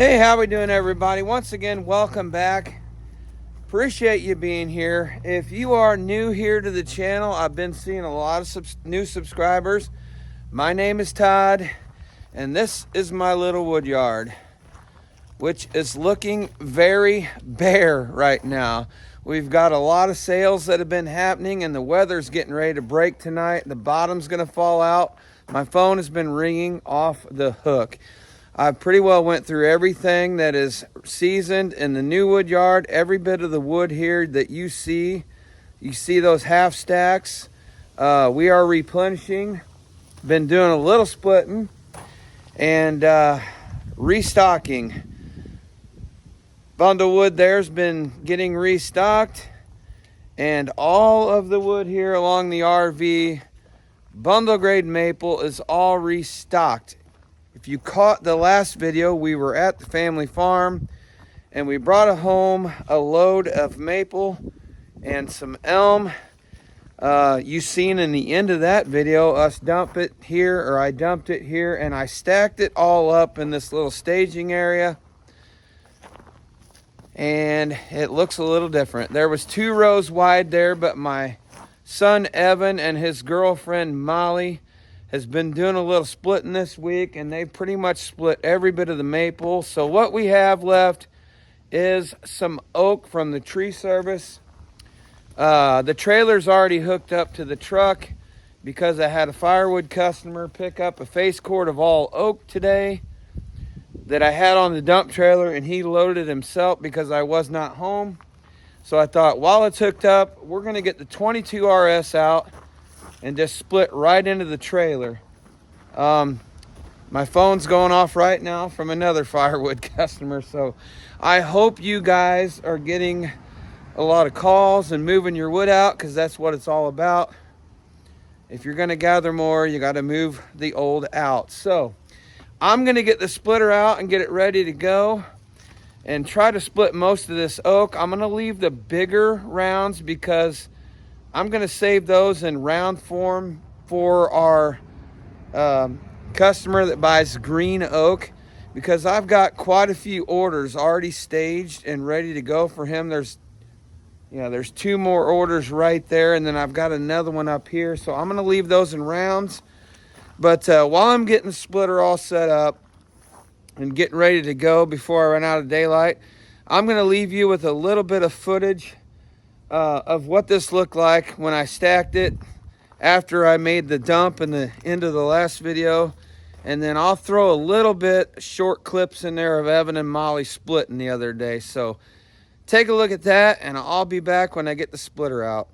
Hey, how we doing, everybody? Once again, welcome back. Appreciate you being here. If you are new here to the channel, I've been seeing a lot of new subscribers. My name is Todd, and this is my little wood yard, which is looking very bare right now. We've got a lot of sales that have been happening, and the weather's getting ready to break tonight. The bottom's going to fall out. My phone has been ringing off the hook. I pretty well went through everything that is seasoned in the new wood yard. Every bit of the wood here that you see those half stacks. We are replenishing. Been doing a little splitting and restocking. Bundle wood there's been getting restocked, and all of the wood here along the RV bundle grade maple is all restocked. If you caught the last video, we were at the family farm and we brought home a load of maple and some elm. You seen in the end of that video us dump it here, or I dumped it here, and I stacked it all up in this little staging area, and it looks a little different. There was 2 rows wide there, but my son Evan and his girlfriend Molly has been doing a little splitting this week, and they've pretty much split every bit of the maple. So what we have left is some oak from the tree service. The trailer's already hooked up to the truck because I had a firewood customer pick up a face cord of all oak today that I had on the dump trailer, and he loaded it himself because I was not home. So I thought, while it's hooked up, we're gonna get the 22 RS out and just split right into the trailer. My phone's going off right now from another firewood customer, so I hope you guys are getting a lot of calls and moving your wood out, because that's what it's all about. If you're gonna gather more, you gotta move the old out. So I'm gonna get the splitter out and get it ready to go and try to split most of this oak. I'm gonna leave the bigger rounds because I'm going to save those in round form for our customer that buys green oak, because I've got quite a few orders already staged and ready to go for him. There's 2 more orders right there, and then I've got another one up here. So I'm going to leave those in rounds. But while I'm getting the splitter all set up and getting ready to go before I run out of daylight, I'm going to leave you with a little bit of footage of what this looked like when I stacked it after I made the dump in the end of the last video. And then I'll throw a little bit short clips in there of Evan and Molly splitting the other day. So take a look at that, and I'll be back when I get the splitter out.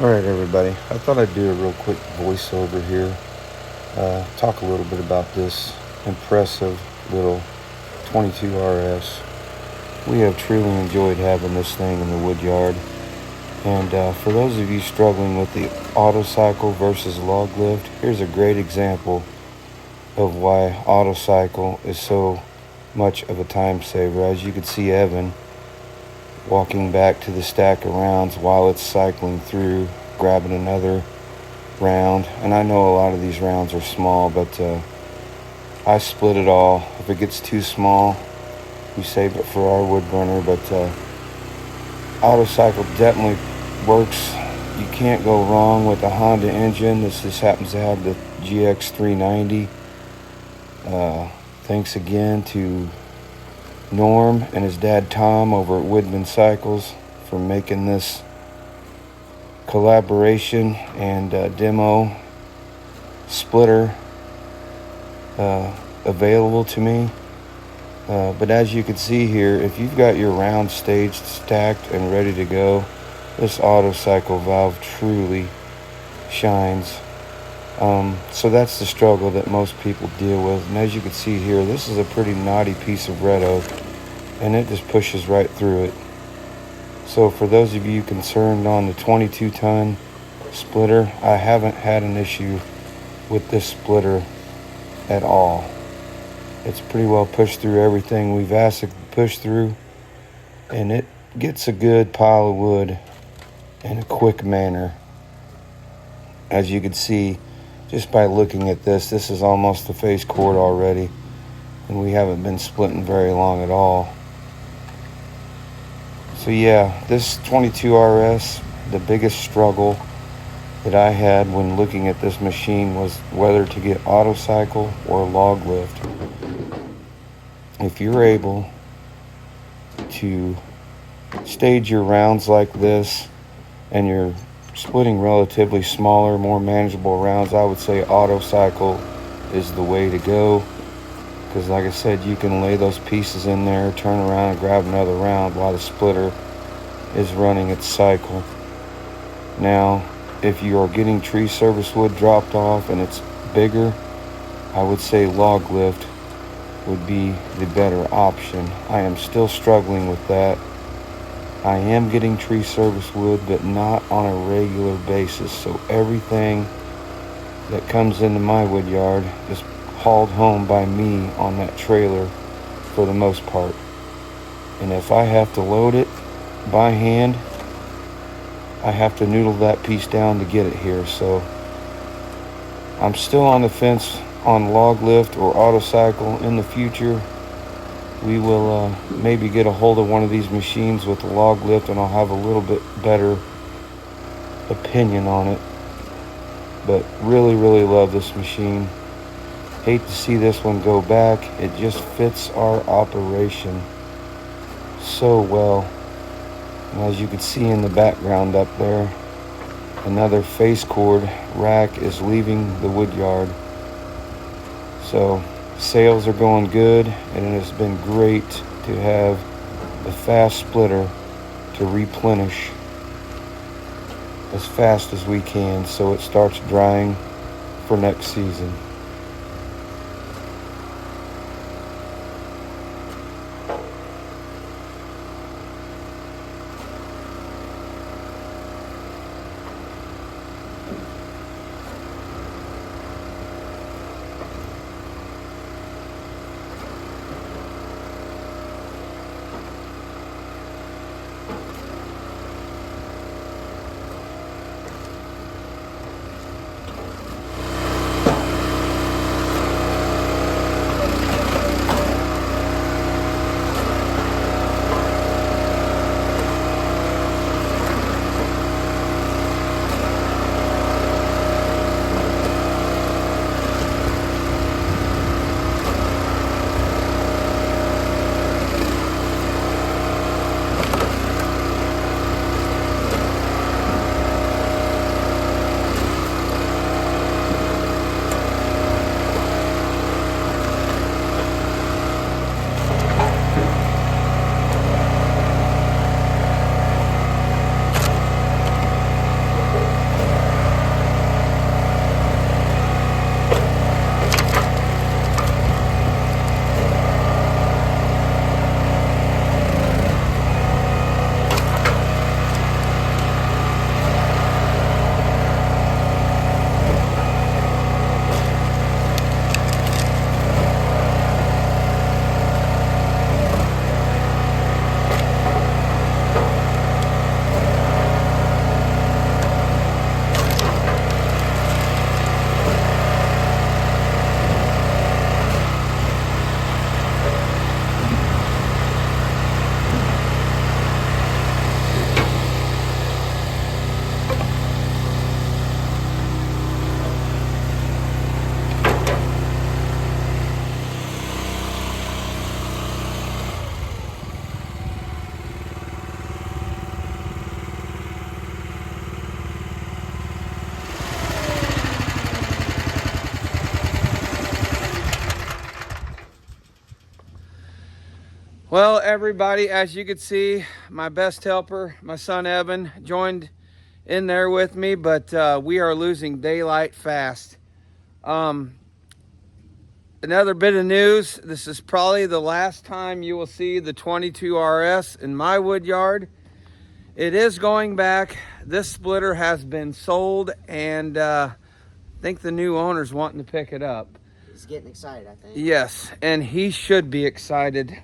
Alright everybody, I thought I'd do a real quick voiceover here. Talk a little bit about this impressive little 22 RS. We have truly enjoyed having this thing in the Woodyard. And for those of you struggling with the autocycle versus log lift, here's a great example of why autocycle is so much of a time saver. As you can see Evan walking back to the stack of rounds while it's cycling through, grabbing another round. And I know a lot of these rounds are small, but I split it all. If it gets too small, we save it for our wood burner. But autocycle definitely works. You can't go wrong with a Honda engine. This just happens to have the GX 390. Thanks again to Norm and his dad Tom over at Woodman Cycles for making this collaboration and demo splitter available to me. But as you can see here, if you've got your round staged, stacked, and ready to go, this autocycle valve truly shines. So that's the struggle that most people deal with. And as you can see here, this is a pretty knotty piece of red oak, and it just pushes right through it. So for those of you concerned on the 22-ton splitter, I haven't had an issue with this splitter at all. It's pretty well pushed through everything we've asked it to push through, and it gets a good pile of wood in a quick manner. As you can see, just by looking at this is almost the face cord already, and we haven't been splitting very long at all. So yeah, this 22 RS, the biggest struggle that I had when looking at this machine was whether to get autocycle or log lift. If you're able to stage your rounds like this and you're splitting relatively smaller, more manageable rounds, I would say autocycle is the way to go. Because like I said, you can lay those pieces in there, turn around and grab another round while the splitter is running its cycle. Now, if you are getting tree service wood dropped off and it's bigger, I would say log lift would be the better option. I am still struggling with that. I am getting tree service wood, but not on a regular basis. So everything that comes into my wood yard is hauled home by me on that trailer for the most part. And if I have to load it by hand, I have to noodle that piece down to get it here. So I'm still on the fence on log lift or autocycle. In the future, we will maybe get a hold of one of these machines with a log lift, and I'll have a little bit better opinion on it. But really love this machine. Hate to see this one go back. It just fits our operation so well. And as you can see in the background up there, another face cord rack is leaving the wood yard. So sales are going good, and it has been great to have a fast splitter to replenish as fast as we can so it starts drying for next season. Well, everybody, as you can see, my best helper, my son Evan, joined in there with me, but we are losing daylight fast. Another bit of news, this is probably the last time you will see the 22 RS in my wood yard. It is going back. This splitter has been sold, and I think the new owner's wanting to pick it up. He's getting excited, I think. Yes, and he should be excited.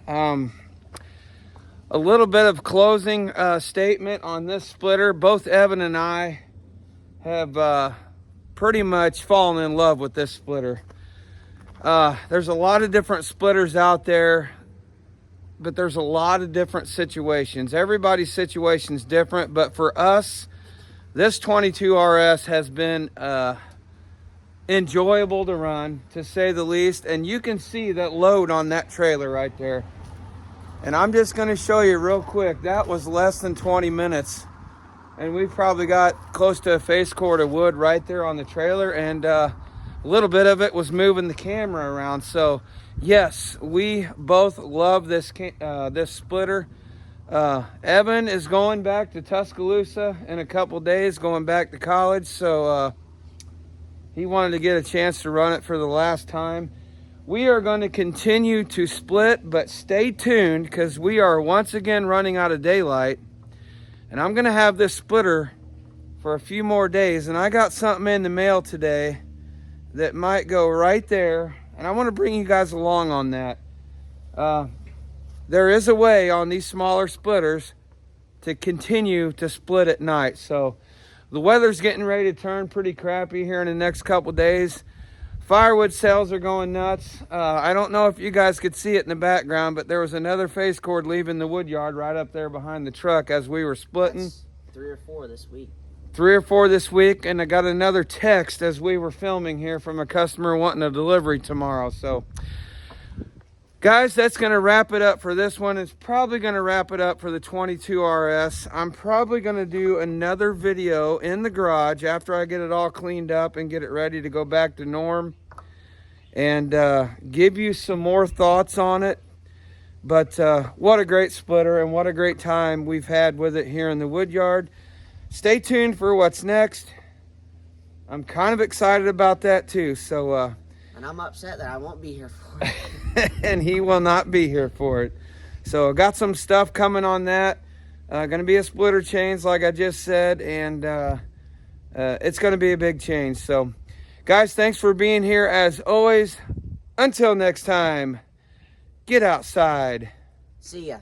A little bit of closing statement on this splitter. Both Evan and I have pretty much fallen in love with this splitter. There's a lot of different splitters out there, but there's a lot of different situations. Everybody's situation's different, but for us, this 22 RS has been enjoyable to run, to say the least. And you can see that load on that trailer right there. And I'm just going to show you real quick. That was less than 20 minutes. And we probably got close to a face cord of wood right there on the trailer. And a little bit of it was moving the camera around. So, yes, we both love this this splitter. Evan is going back to Tuscaloosa in a couple days, going back to college. So, he wanted to get a chance to run it for the last time. We are going to continue to split, but stay tuned because we are once again running out of daylight. And I'm going to have this splitter for a few more days. And I got something in the mail today that might go right there. And I want to bring you guys along on that. There is a way on these smaller splitters to continue to split at night. So the weather's getting ready to turn pretty crappy here in the next couple days. Firewood sales are going nuts. I don't know if you guys could see it in the background, but there was another face cord leaving the wood yard right up there behind the truck as we were splitting. That's 3 or 4 this week. 3 or 4 this week, and I got another text as we were filming here from a customer wanting a delivery tomorrow. So, guys, that's going to wrap it up for this one. It's probably going to wrap it up for the 22 RS. I'm probably going to do another video in the garage after I get it all cleaned up and get it ready to go back to norm, and give you some more thoughts on it. But what a great splitter, and what a great time we've had with it here in the wood yard. Stay tuned for what's next. I'm kind of excited about that too. So and I'm upset that I won't be here for it. and he will not be here for it. So I got some stuff coming on that. Going to be a splitter change like I just said, and it's going to be a big change. So guys, thanks for being here as always. Until next time, get outside. See ya.